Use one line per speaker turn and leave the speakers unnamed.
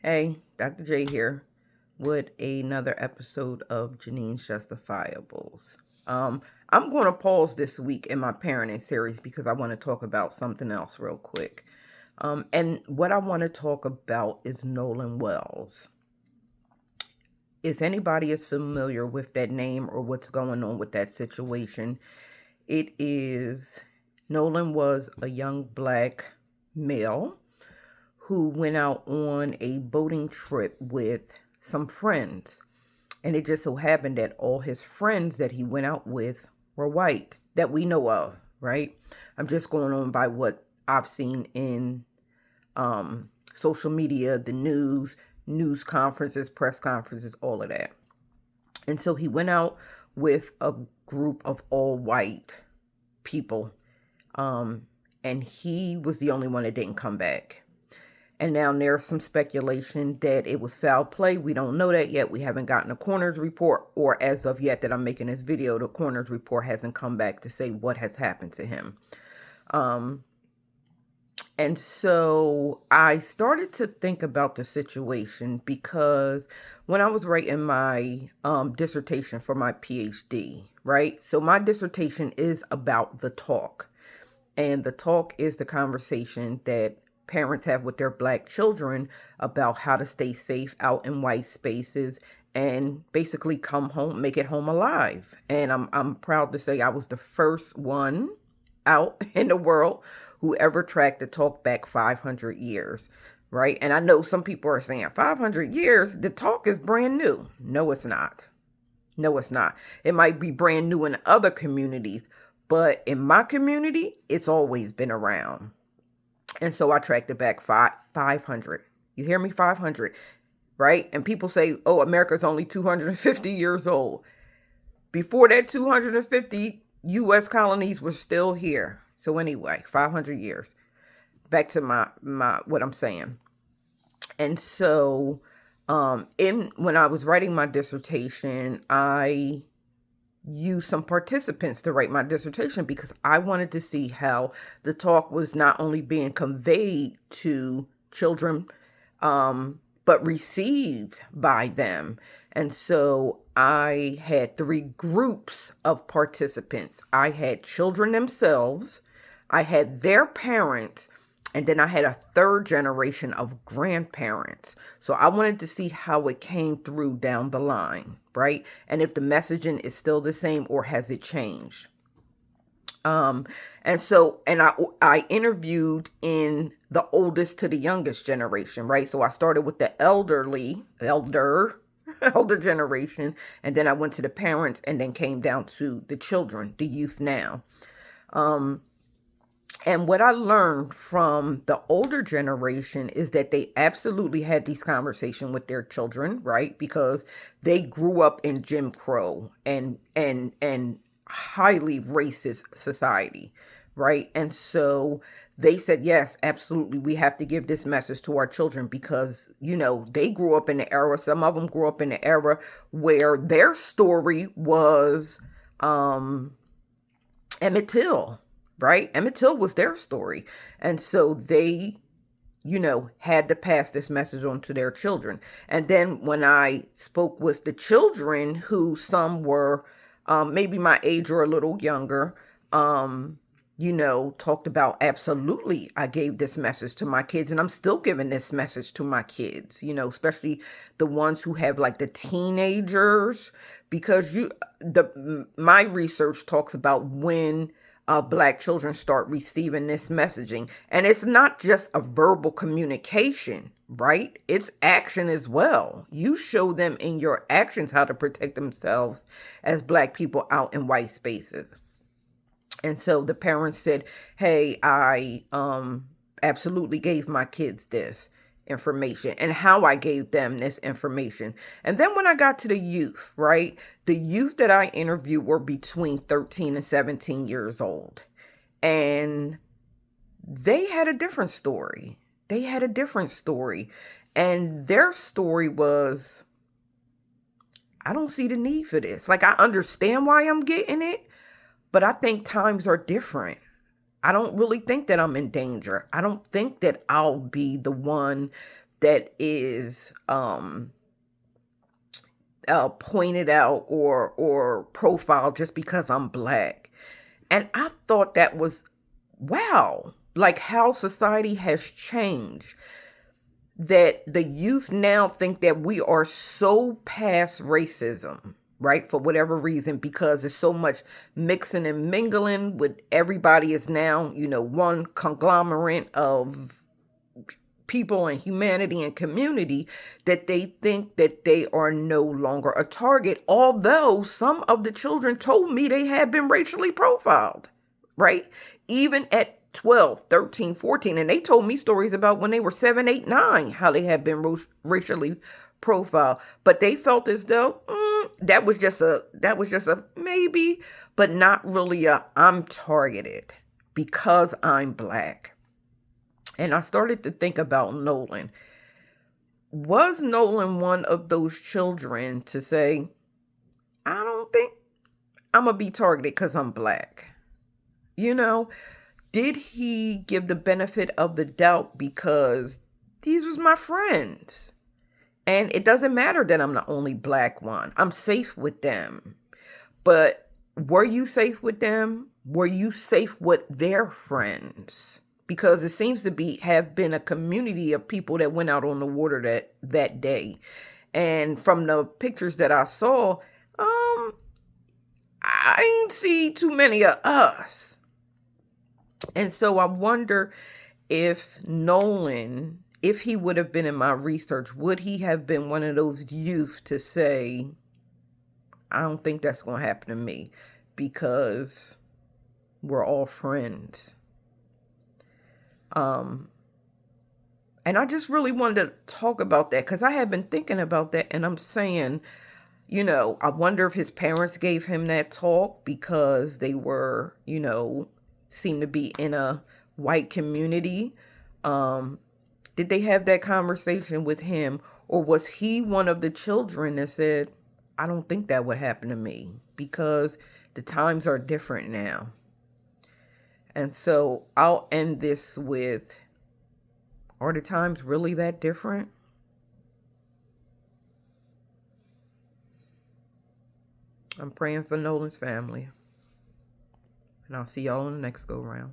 Hey, Dr. J here with another episode of Janine's Justifiables. I'm going to pause this week in my parenting series because I want to talk about something else real quick. And what I want to talk about is Nolan Wells. If anybody is familiar with that name or what's going on with that situation, it is Nolan was a young black male who went out on a boating trip with some friends. And it just so happened that all his friends that he went out with were white that we know of, right? I'm just going on by what I've seen in social media, the news conferences, press conferences, all of that. And so he went out with a group of all white people. Um, and he was the only one that didn't come back. And now there's some speculation that it was foul play. We don't know that yet. We haven't gotten a coroner's report, or as of yet that I'm making this video, the coroner's report hasn't come back to say what has happened to him. And so I started to think about the situation because when I was writing my dissertation for my PhD, right? So my dissertation is about the talk. And the talk is the conversation that parents have with their black children about how to stay safe out in white spaces and basically come home, make it home alive. And I'm proud to say I was the first one out in the world who ever tracked the talk back 500 years, right? And I know some people are saying 500 years, the talk is brand new. No, it's not. No, it's not. It might be brand new in other communities, but in my community, it's always been around. And so I tracked it back 500. You hear me? 500, right? And people say, oh, America's only 250 years old. Before that 250, U.S. colonies were still here. So anyway, 500 years. Back to my what I'm saying. And so when I was writing my dissertation, I used some participants to write my dissertation because I wanted to see how the talk was not only being conveyed to children, but received by them. And so I had three groups of participants. I had children themselves, I had their parents, and then I had a third generation of grandparents. So I wanted to see how it came through down the line, right? And if the messaging is still the same or has it changed. And I interviewed in the oldest to the youngest generation, right? So I started with the elder generation, and then I went to the parents, and then came down to the children, the youth now. And what I learned from the older generation is that they absolutely had these conversations with their children, right? Because they grew up in Jim Crow and highly racist society, right? And so they said, yes, absolutely, we have to give this message to our children because, they grew up in the era, some of them grew up in the era where their story was Emmett Till, right? Emmett Till was their story. And so they, had to pass this message on to their children. And then when I spoke with the children, who some were maybe my age or a little younger, talked about absolutely, I gave this message to my kids, and I'm still giving this message to my kids, especially the ones who have like the teenagers, because my research talks about when black children start receiving this messaging. And it's not just a verbal communication, right? It's action as well. You show them in your actions how to protect themselves as black people out in white spaces. And so the parents said, hey, I absolutely gave my kids this information and how I gave them this information. And then when I got to the youth, right, the youth that I interviewed were between 13 and 17 years old. And they had a different story. And their story was, I don't see the need for this. Like, I understand why I'm getting it, but I think times are different. I don't really think that I'm in danger. I don't think that I'll be the one that is pointed out or profiled just because I'm black. And I thought that was, wow, like how society has changed, that the youth now think that we are so past racism, right? For whatever reason, because there's so much mixing and mingling with everybody is now, one conglomerate of people and humanity and community, that they think that they are no longer a target, although some of the children told me they had been racially profiled, right? Even at 12, 13, 14, and they told me stories about when they were 7, 8, 9, how they had been racially profiled, but they felt as though that was just a maybe, but not really a I'm targeted because I'm black. And I started to think about Nolan. Was Nolan one of those children to say, I don't think I'm going to be targeted because I'm black? You know, did he give the benefit of the doubt because these was my friends? And it doesn't matter that I'm the only black one. I'm safe with them. But were you safe with them? Were you safe with their friends? Because it seems to have been a community of people that went out on the water that day. And from the pictures that I saw, I didn't see too many of us. And so I wonder if Nolan, if he would have been in my research, would he have been one of those youth to say, I don't think that's going to happen to me because we're all friends. And I just really wanted to talk about that because I have been thinking about that, and I'm saying, I wonder if his parents gave him that talk because they were, seem to be in a white community. Did they have that conversation with him, or was he one of the children that said, I don't think that would happen to me because the times are different now? And so I'll end this with, are the times really that different? I'm praying for Nolan's family. And I'll see y'all on the next go round.